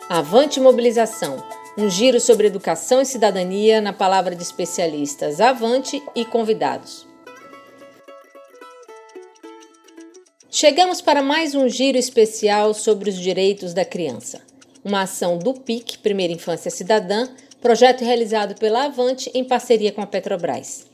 Avante Mobilização, um giro sobre educação e cidadania na palavra de especialistas Avante e convidados. Chegamos para mais um giro especial sobre os direitos da criança. Uma ação do PIC, Primeira Infância Cidadã, projeto realizado pela Avante em parceria com a Petrobras.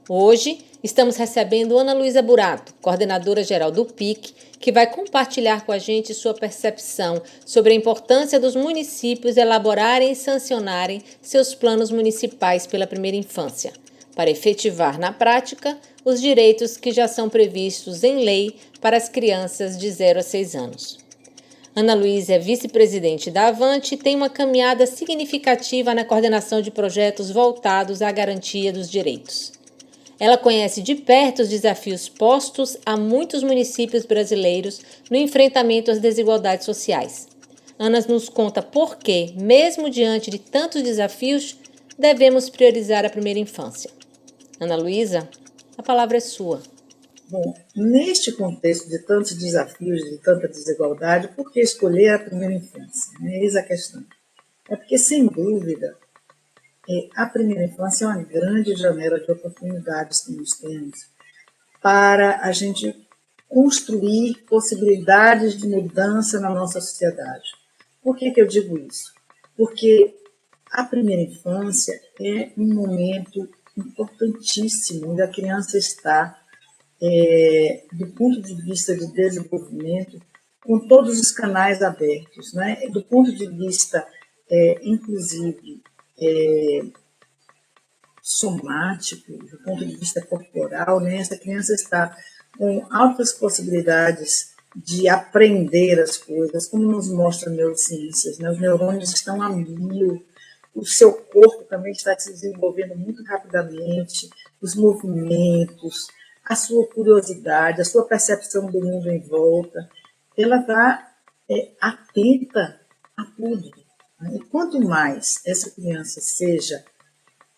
Hoje, estamos recebendo Ana Luísa Burato, coordenadora-geral do PIC, que vai compartilhar com a gente sua percepção sobre a importância dos municípios elaborarem e sancionarem seus planos municipais pela primeira infância, para efetivar na prática os direitos que já são previstos em lei para as crianças de 0 a 6 anos. Ana Luísa é vice-presidente da Avante e tem uma caminhada significativa na coordenação de projetos voltados à garantia dos direitos. Ela conhece de perto os desafios postos a muitos municípios brasileiros no enfrentamento às desigualdades sociais. Ana nos conta por que, mesmo diante de tantos desafios, devemos priorizar a primeira infância. Ana Luísa, a palavra é sua. Bom, neste contexto de tantos desafios, de tanta desigualdade, por que escolher a primeira infância? Eis a questão. É porque, sem dúvida, a primeira infância é uma grande janela de oportunidades que nós temos para a gente construir possibilidades de mudança na nossa sociedade. Por que eu digo isso? Porque a primeira infância é um momento importantíssimo, onde a criança está, do ponto de vista de desenvolvimento, com todos os canais abertos, né? Do ponto de vista, inclusive, somático, do ponto de vista corporal, né? Essa criança está com altas possibilidades de aprender as coisas, como nos mostram neurociências, né? Os neurônios estão a mil, o seu corpo também está se desenvolvendo muito rapidamente, os movimentos, a sua curiosidade, a sua percepção do mundo em volta, ela está atenta a tudo. Né? E quanto mais essa criança seja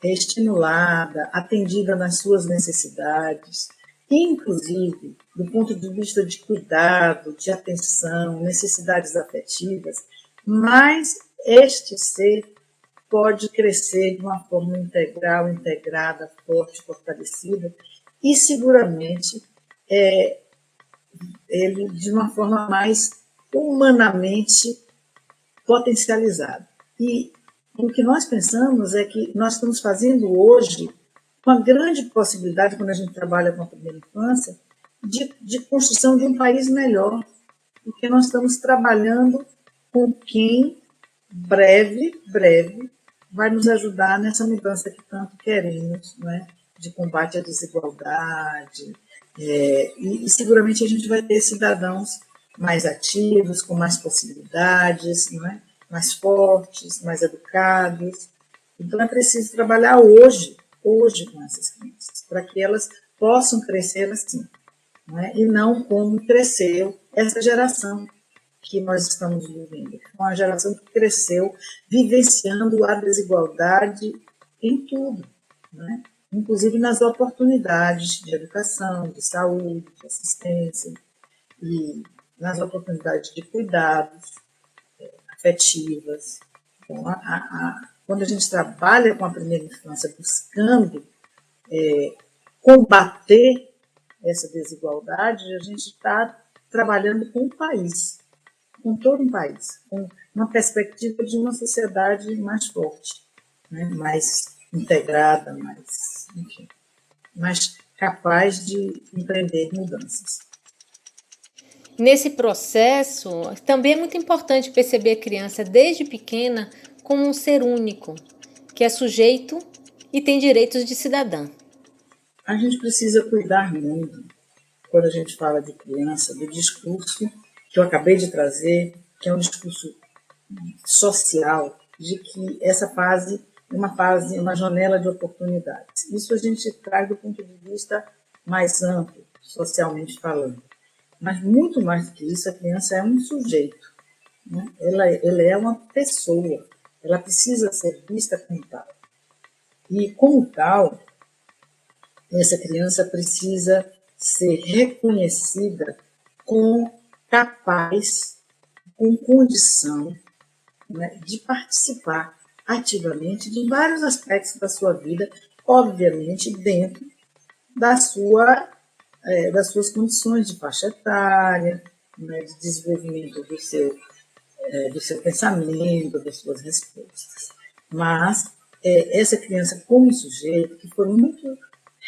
estimulada, atendida nas suas necessidades, inclusive do ponto de vista de cuidado, de atenção, necessidades afetivas, mais este ser pode crescer de uma forma integral, integrada, forte, fortalecida, e seguramente ele de uma forma mais humanamente potencializada. E o que nós pensamos é que nós estamos fazendo hoje uma grande possibilidade, quando a gente trabalha com a primeira infância, de construção de um país melhor, porque nós estamos trabalhando com quem breve, vai nos ajudar nessa mudança que tanto queremos, não é? De combate à desigualdade, e seguramente a gente vai ter cidadãos mais ativos, com mais possibilidades, não é? Mais fortes, mais educados. Então é preciso trabalhar hoje com essas crianças, para que elas possam crescer assim, não é? E não como cresceu essa geração que nós estamos vivendo. Uma geração que cresceu vivenciando a desigualdade em tudo, né? Inclusive nas oportunidades de educação, de saúde, de assistência, e nas oportunidades de cuidados afetivas. Então, quando a gente trabalha com a primeira infância buscando combater essa desigualdade, a gente está trabalhando com o país, com todo um país, com uma perspectiva de uma sociedade mais forte, né? Mais integrada, mais capaz de empreender mudanças. Nesse processo, também é muito importante perceber a criança desde pequena como um ser único, que é sujeito e tem direitos de cidadã. A gente precisa cuidar muito, quando a gente fala de criança, do discurso que eu acabei de trazer, que é um discurso social, de que essa fase é uma janela de oportunidades. Isso a gente traz do ponto de vista mais amplo, socialmente falando. Mas muito mais do que isso, a criança é um sujeito, né? Ela é uma pessoa, ela precisa ser vista como tal. E como tal, essa criança precisa ser reconhecida como capaz, com condição né, de participar ativamente de vários aspectos da sua vida, obviamente dentro da das suas condições de faixa etária, né, de desenvolvimento do seu pensamento, das suas respostas. Mas essa criança como sujeito, que foi muito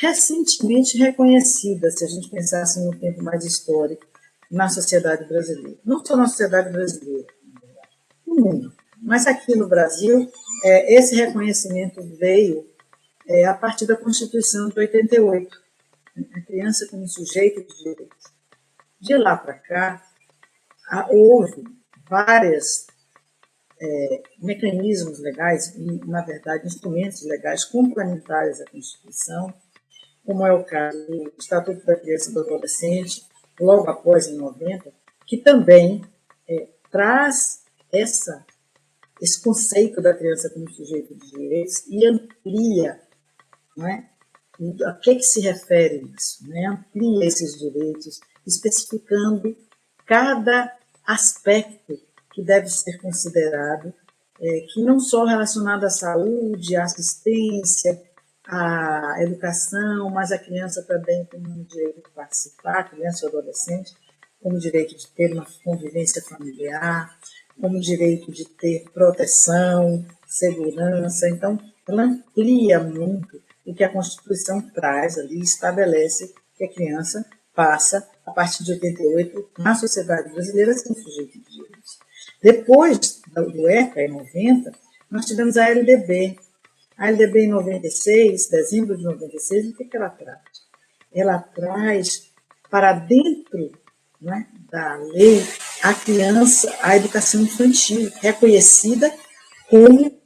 recentemente reconhecida, se a gente pensasse no tempo mais histórico, na sociedade brasileira. Não só na sociedade brasileira, no mundo. Mas aqui no Brasil, esse reconhecimento veio a partir da Constituição de 88, a criança como sujeito de direitos. De lá para cá, houve vários mecanismos legais, e, na verdade, instrumentos legais complementares à Constituição, como é o caso do Estatuto da Criança e do Adolescente, logo após, em 90, que também traz esse conceito da criança como sujeito de direitos e amplia, não é? A que se refere isso? Né? Amplia esses direitos, especificando cada aspecto que deve ser considerado, que não só relacionado à saúde, à assistência, à educação, mas a criança também tem um direito de participar, a criança e o adolescente, como direito de ter uma convivência familiar, como direito de ter proteção, segurança. Então, ela amplia muito o que a Constituição traz ali, estabelece que a criança passa, a partir de 88, na sociedade brasileira, a ser um sujeito de direitos. Depois do ECA, em 90, nós tivemos a LDB. A LDB, em 96, dezembro de 96, o que ela traz? Ela traz para dentro, né, da lei a criança, a educação infantil, reconhecida como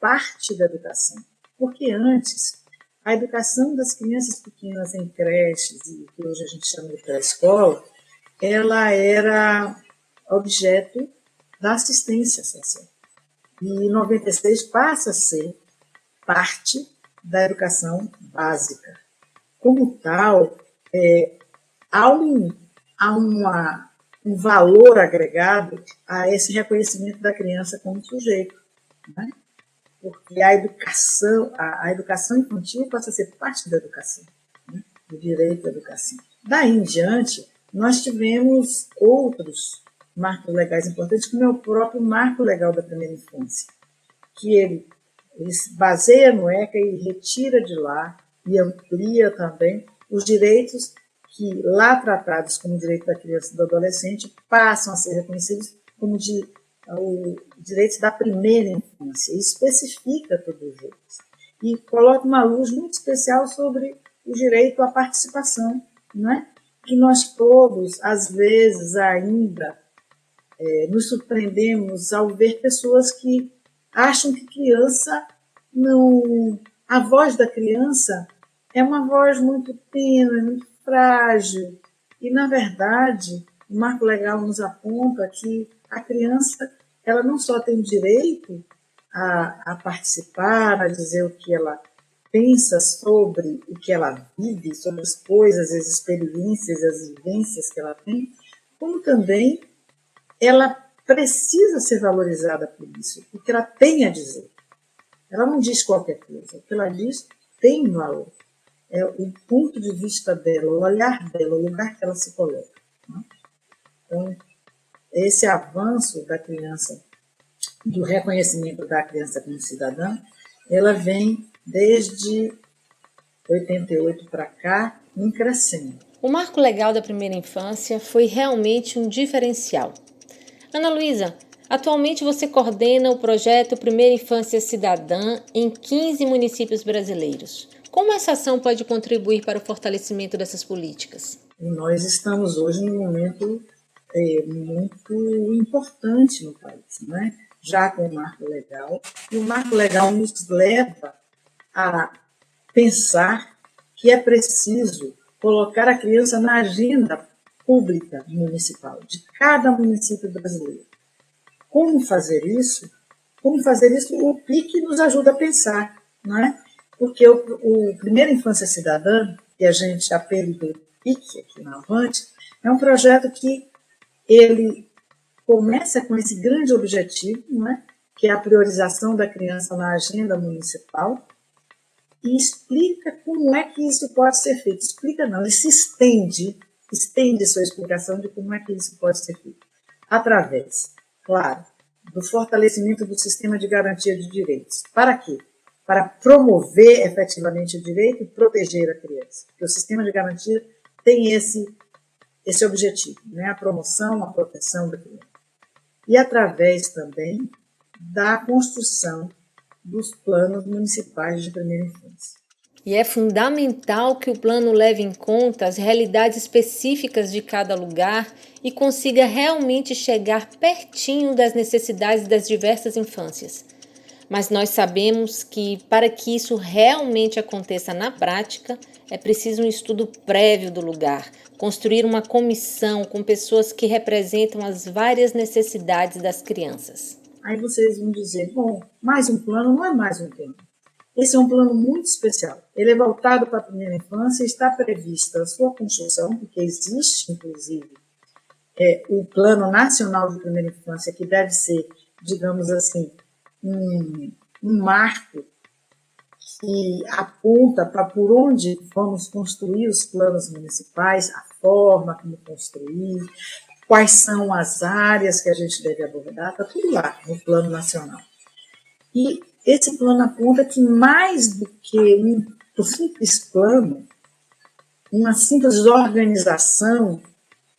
parte da educação. Porque antes, a educação das crianças pequenas em creches, e que hoje a gente chama de pré-escola, ela era objeto da assistência social. E em 96 passa a ser parte da educação básica. Como tal, há um valor agregado a esse reconhecimento da criança como sujeito, né? Porque a educação infantil passa a ser parte da educação, né? Do direito à educação. Daí em diante, nós tivemos outros marcos legais importantes, como é o próprio Marco Legal da Primeira Infância, que ele se baseia no ECA e retira de lá e amplia também os direitos que lá tratados como direito da criança e do adolescente passam a ser reconhecidos como direitos da primeira infância, e especifica todos eles. E coloca uma luz muito especial sobre o direito à participação, né? Que nós todos, às vezes, ainda nos surpreendemos ao ver pessoas que acham que criança não... A voz da criança é uma voz muito tênue, muito frágil. E, na verdade, o Marco Legal nos aponta que a criança ela não só tem direito a participar, a dizer o que ela pensa sobre o que ela vive, sobre as coisas, as experiências, as vivências que ela tem, como também ela precisa ser valorizada por isso, porque ela tem a dizer. Ela não diz qualquer coisa, o que ela diz tem valor. É o ponto de vista dela, o olhar dela, o lugar que ela se coloca. Né? Então, esse avanço da criança, do reconhecimento da criança como cidadã, ela vem desde 88 para cá, em crescendo. O Marco Legal da Primeira Infância foi realmente um diferencial. Ana Luísa, atualmente você coordena o projeto Primeira Infância Cidadã em 15 municípios brasileiros. Como essa ação pode contribuir para o fortalecimento dessas políticas? Nós estamos hoje em um momento muito importante no país, né? Já com o Marco Legal. E o Marco Legal nos leva a pensar que é preciso colocar a criança na agenda pública municipal, de cada município brasileiro. Como fazer isso? Como fazer isso? O PIC nos ajuda a pensar, não é? Porque o Primeira Infância Cidadã, que a gente apelidou PIC aqui na Avante, é um projeto que ele começa com esse grande objetivo, né, que é a priorização da criança na agenda municipal, e explica como é que isso pode ser feito. Explica não, ele se estende sua explicação de como é que isso pode ser feito. Através, claro, do fortalecimento do sistema de garantia de direitos. Para quê? Para promover efetivamente o direito e proteger a criança. Porque o sistema de garantia tem esse objetivo, né? A promoção, a proteção da criança. E através também da construção dos planos municipais de primeira infância. E é fundamental que o plano leve em conta as realidades específicas de cada lugar e consiga realmente chegar pertinho das necessidades das diversas infâncias. Mas nós sabemos que, para que isso realmente aconteça na prática, é preciso um estudo prévio do lugar, construir uma comissão com pessoas que representam as várias necessidades das crianças. Aí vocês vão dizer, bom, mais um plano não é mais um plano. Esse é um plano muito especial. Ele é voltado para a primeira infância e está prevista a sua construção, porque existe, inclusive, o Plano Nacional de Primeira Infância, que deve ser, digamos assim, um marco que aponta para por onde vamos construir os planos municipais, a forma como construir, quais são as áreas que a gente deve abordar, está tudo lá no Plano Nacional. E esse plano aponta que mais do que um simples plano, uma simples organização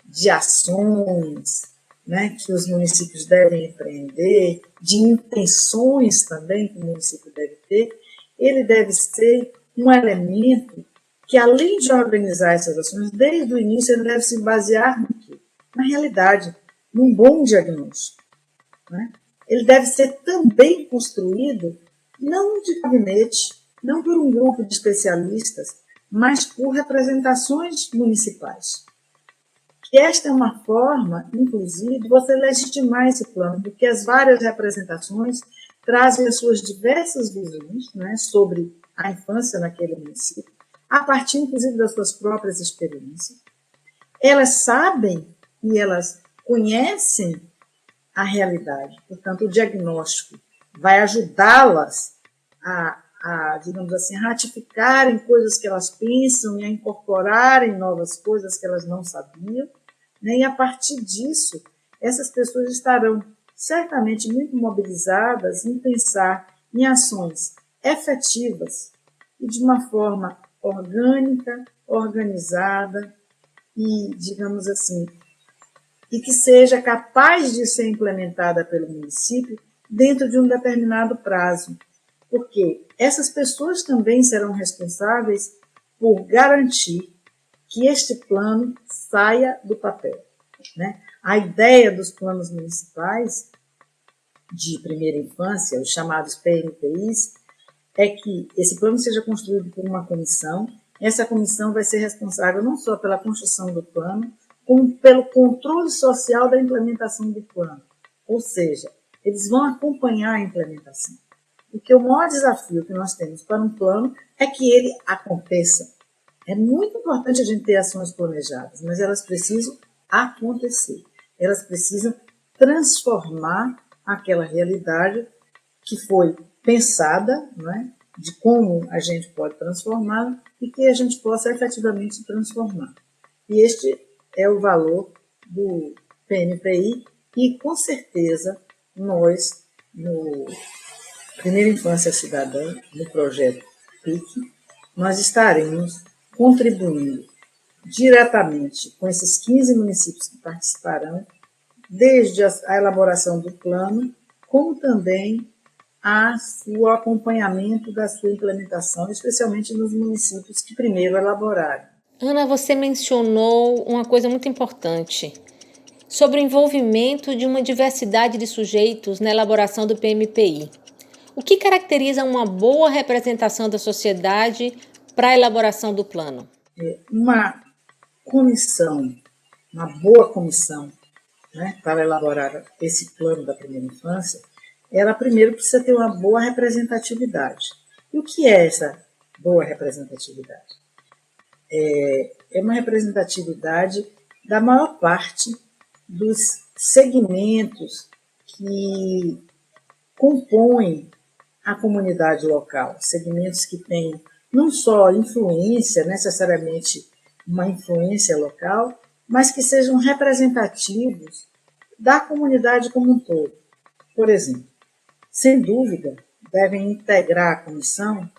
de ações, né, que os municípios devem empreender, de intenções também que o município deve ter, ele deve ser um elemento que, além de organizar essas ações, desde o início ele deve se basear no quê? Na realidade, num bom diagnóstico, né? Ele deve ser também construído não de gabinete, não por um grupo de especialistas, mas por representações municipais. E esta é uma forma, inclusive, de você legitimar esse plano, porque as várias representações trazem as suas diversas visões, né, sobre a infância naquele município, a partir, inclusive, das suas próprias experiências. Elas sabem e elas conhecem a realidade, portanto, o diagnóstico vai ajudá-las digamos assim, a ratificarem coisas que elas pensam e a incorporarem novas coisas que elas não sabiam, né? E a partir disso, essas pessoas estarão certamente muito mobilizadas em pensar em ações efetivas e de uma forma orgânica, organizada e, digamos assim, e que seja capaz de ser implementada pelo município dentro de um determinado prazo, porque essas pessoas também serão responsáveis por garantir que este plano saia do papel, né? A ideia dos planos municipais de primeira infância, os chamados PNPIs, é que esse plano seja construído por uma comissão. Essa comissão vai ser responsável não só pela construção do plano, como pelo controle social da implementação do plano. Ou seja, eles vão acompanhar a implementação. Porque o maior desafio que nós temos para um plano é que ele aconteça. É muito importante a gente ter ações planejadas, mas elas precisam acontecer. Elas precisam transformar aquela realidade que foi pensada, né, de como a gente pode transformá-la e que a gente possa efetivamente transformar. E este é o valor do PNPI e, com certeza, nós, no Primeira Infância Cidadã, no projeto PIC, nós estaremos contribuindo diretamente com esses 15 municípios que participarão, desde a elaboração do plano, como também o acompanhamento da sua implementação, especialmente nos municípios que primeiro elaboraram. Ana, você mencionou uma coisa muito importante sobre o envolvimento de uma diversidade de sujeitos na elaboração do PMPI. O que caracteriza uma boa representação da sociedade para a elaboração do plano? Uma comissão, uma boa comissão, né, para elaborar esse plano da primeira infância, ela primeiro precisa ter uma boa representatividade. E o que é essa boa representatividade? É uma representatividade da maior parte dos segmentos que compõem a comunidade local, segmentos que têm não só influência, necessariamente uma influência local, mas que sejam representativos da comunidade como um todo. Por exemplo, sem dúvida, devem integrar a comissão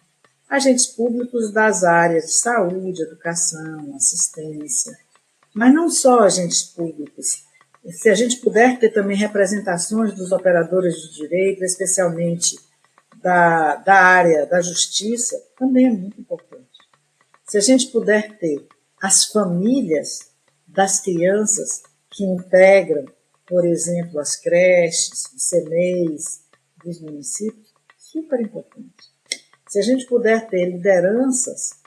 agentes públicos das áreas de saúde, educação, assistência, mas não só agentes públicos. Se a gente puder ter também representações dos operadores de direito, especialmente da área da justiça, também é muito importante. Se a gente puder ter as famílias das crianças que integram, por exemplo, as creches, os CMEs dos municípios, super importante. Se a gente puder ter lideranças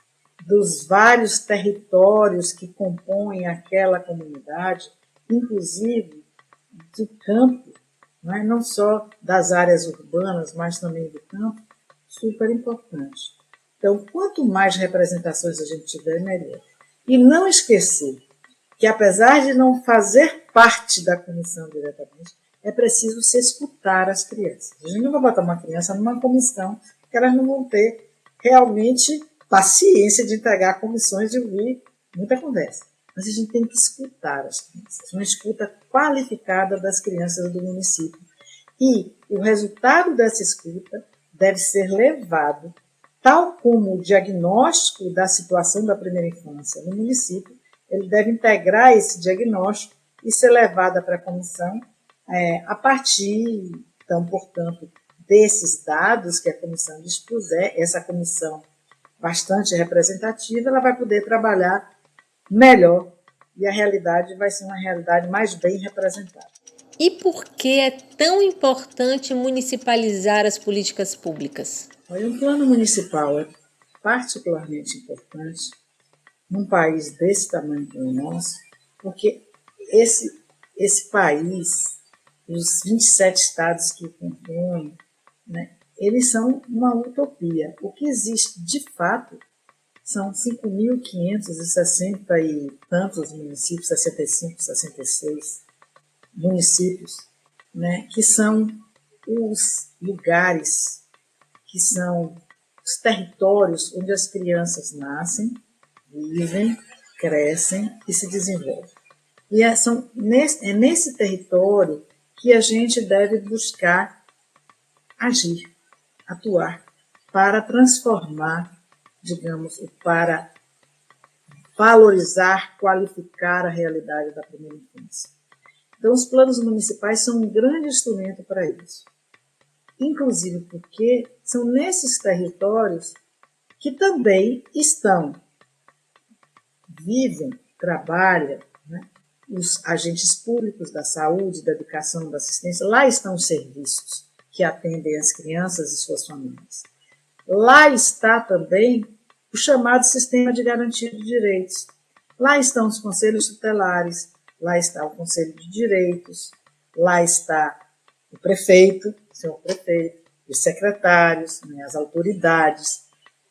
dos vários territórios que compõem aquela comunidade, inclusive do campo, não só das áreas urbanas, mas também do campo, super importante. Então, quanto mais representações a gente tiver, melhor. E não esquecer que, apesar de não fazer parte da comissão diretamente, é preciso se escutar as crianças. A gente não vai botar uma criança numa comissão que elas não vão ter realmente paciência de entregar comissões e ouvir muita conversa. Mas a gente tem que escutar as crianças, uma escuta qualificada das crianças do município. E o resultado dessa escuta deve ser levado, tal como o diagnóstico da situação da primeira infância no município, ele deve integrar esse diagnóstico e ser levado para a comissão a partir, então, portanto, desses dados que a comissão dispuser. Essa comissão bastante representativa, ela vai poder trabalhar melhor e a realidade vai ser uma realidade mais bem representada. E por que é tão importante municipalizar as políticas públicas? Um plano municipal é particularmente importante num país desse tamanho como o nosso, porque esse país, os 27 estados que compõem, eles são uma utopia. O que existe de fato são 5.560 e tantos municípios, 65, 66 municípios, que são os lugares, que são os territórios onde as crianças nascem, vivem, crescem e se desenvolvem. E é nesse território que a gente deve buscar agir, atuar, para transformar, digamos, para valorizar, qualificar a realidade da primeira infância. Então, os planos municipais são um grande instrumento para isso. Inclusive porque são nesses territórios que também vivem, trabalham, os agentes públicos da saúde, da educação, da assistência. Lá estão os serviços que atendem as crianças e suas famílias. Lá está também o chamado Sistema de Garantia de Direitos. Lá estão os conselhos tutelares, lá está o Conselho de Direitos, lá está o prefeito, o senhor prefeito, os secretários, as autoridades.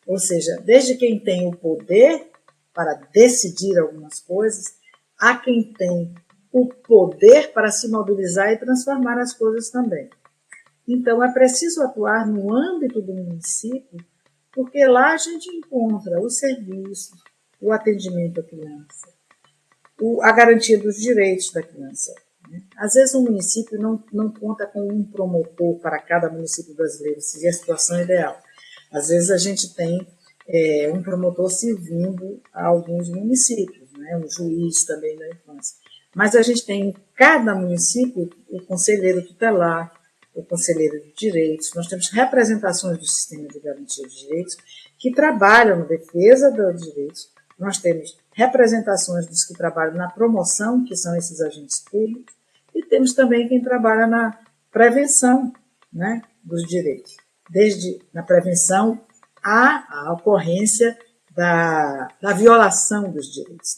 Ou seja, desde quem tem o poder para decidir algumas coisas, há quem tem o poder para se mobilizar e transformar as coisas também. Então, é preciso atuar no âmbito do município, porque lá a gente encontra os serviços, o atendimento à criança, a garantia dos direitos da criança. Às vezes, o município não conta com um promotor para cada município brasileiro, seria a situação ideal. Às vezes, a gente tem um promotor servindo a alguns municípios, um juiz também da infância. Mas a gente tem em cada município o conselheiro tutelar, o conselheiro de direitos. Nós temos representações do Sistema de Garantia de Direitos que trabalham na defesa dos direitos. Nós temos representações dos que trabalham na promoção, que são esses agentes públicos, e temos também quem trabalha na prevenção dos direitos, desde na prevenção à ocorrência da violação dos direitos.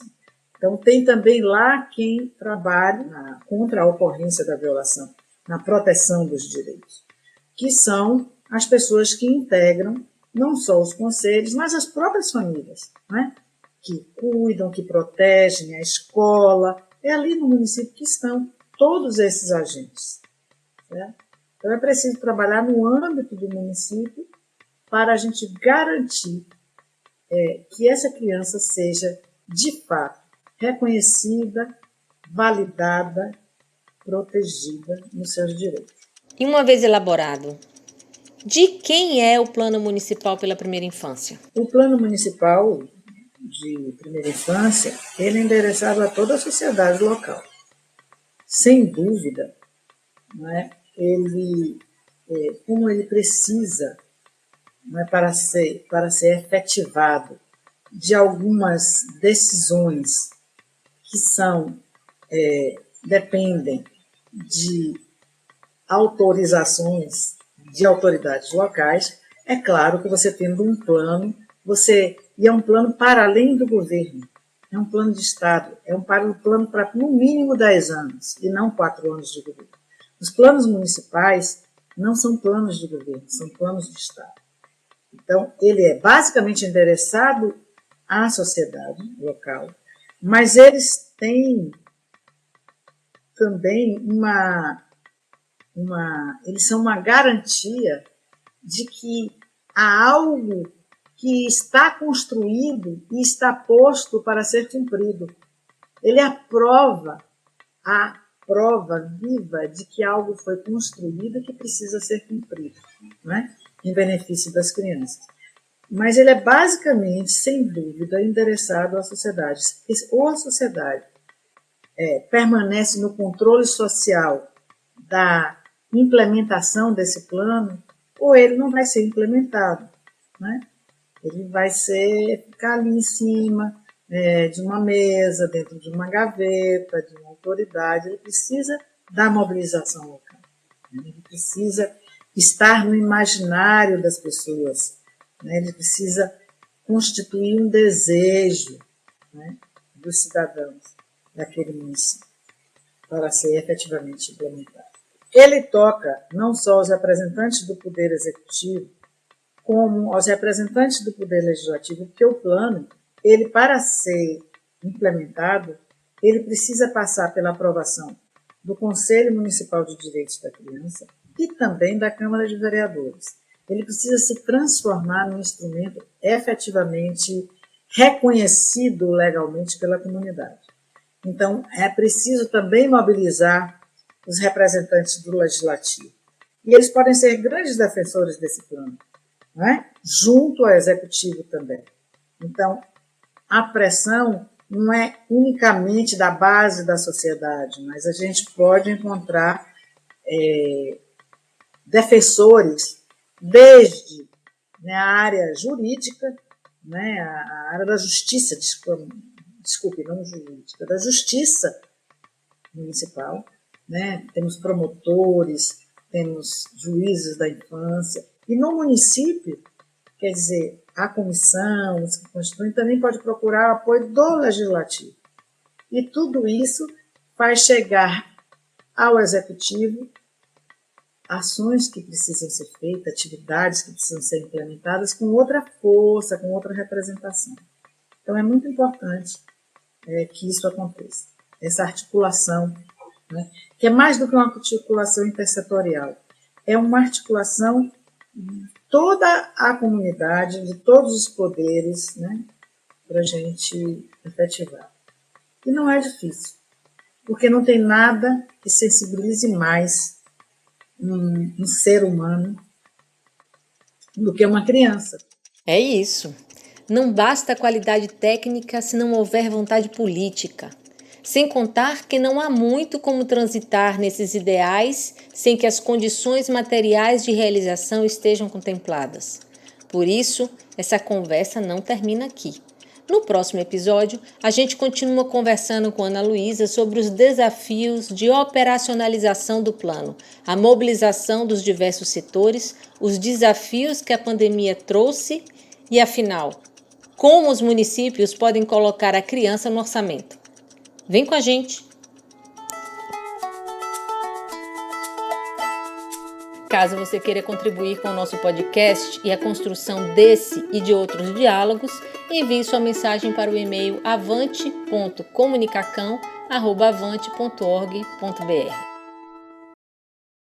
Então, tem também lá quem trabalha contra a ocorrência da violação, na proteção dos direitos, que são as pessoas que integram não só os conselhos, mas as próprias famílias, que cuidam, que protegem a escola. É ali no município que estão todos esses agentes. Né? Então, é preciso trabalhar no âmbito do município para a gente garantir que essa criança seja, de fato, reconhecida, validada, protegida nos seus direitos. E uma vez elaborado, de quem é o Plano Municipal pela Primeira Infância? O Plano Municipal de Primeira Infância, ele é endereçado a toda a sociedade local. Sem dúvida, né, como ele precisa, né, para ser efetivado, de algumas decisões que dependem de autorizações de autoridades locais, é claro que você tendo um plano, e é um plano para além do governo, é um plano de Estado, é um plano para no mínimo 10 anos, e não 4 anos de governo. Os planos municipais não são planos de governo, são planos de Estado. Então, ele é basicamente endereçado à sociedade local, mas eles têm também eles são uma garantia de que há algo que está construído e está posto para ser cumprido. Ele é a prova viva de que algo foi construído e que precisa ser cumprido, né? Em benefício das crianças. Mas ele é basicamente, sem dúvida, endereçado à sociedade. Ou a sociedade permanece no controle social da implementação desse plano, ou ele não vai ser implementado, né? Ele vai ficar ali em cima de uma mesa, dentro de uma gaveta, de uma autoridade. Ele precisa da mobilização local. Né? Ele precisa estar no imaginário das pessoas. Né? Ele precisa constituir um desejo, né, dos cidadãos daquele município para ser efetivamente implementado. Ele toca não só aos representantes do Poder Executivo, como aos representantes do Poder Legislativo, porque o plano, ele para ser implementado, ele precisa passar pela aprovação do Conselho Municipal de Direitos da Criança e também da Câmara de Vereadores. Ele precisa se transformar num instrumento efetivamente reconhecido legalmente pela comunidade. Então, é preciso também mobilizar os representantes do Legislativo. E eles podem ser grandes defensores desse plano, não é? Junto ao Executivo também. Então, a pressão não é unicamente da base da sociedade, mas a gente pode encontrar defensores desde, né, a área jurídica, né, a área da justiça, não jurídica, da justiça municipal, né? Temos promotores, temos juízes da infância, e no município, quer dizer, a comissão, os que constituem, também pode procurar o apoio do legislativo. E tudo isso faz chegar ao executivo ações que precisam ser feitas, atividades que precisam ser implementadas com outra força, com outra representação. Então, é muito importante que isso aconteça, essa articulação, né, que é mais do que uma articulação intersetorial, é uma articulação de toda a comunidade, de todos os poderes, né, para a gente efetivar. E não é difícil, porque não tem nada que sensibilize mais um ser humano do que uma criança. É isso. Não basta qualidade técnica se não houver vontade política. Sem contar que não há muito como transitar nesses ideais sem que as condições materiais de realização estejam contempladas. Por isso, essa conversa não termina aqui. No próximo episódio, a gente continua conversando com Ana Luísa sobre os desafios de operacionalização do plano, a mobilização dos diversos setores, os desafios que a pandemia trouxe e, afinal, como os municípios podem colocar a criança no orçamento. Vem com a gente! Caso você queira contribuir com o nosso podcast e a construção desse e de outros diálogos, envie sua mensagem para o e-mail avante.comunicacão avante.org.br.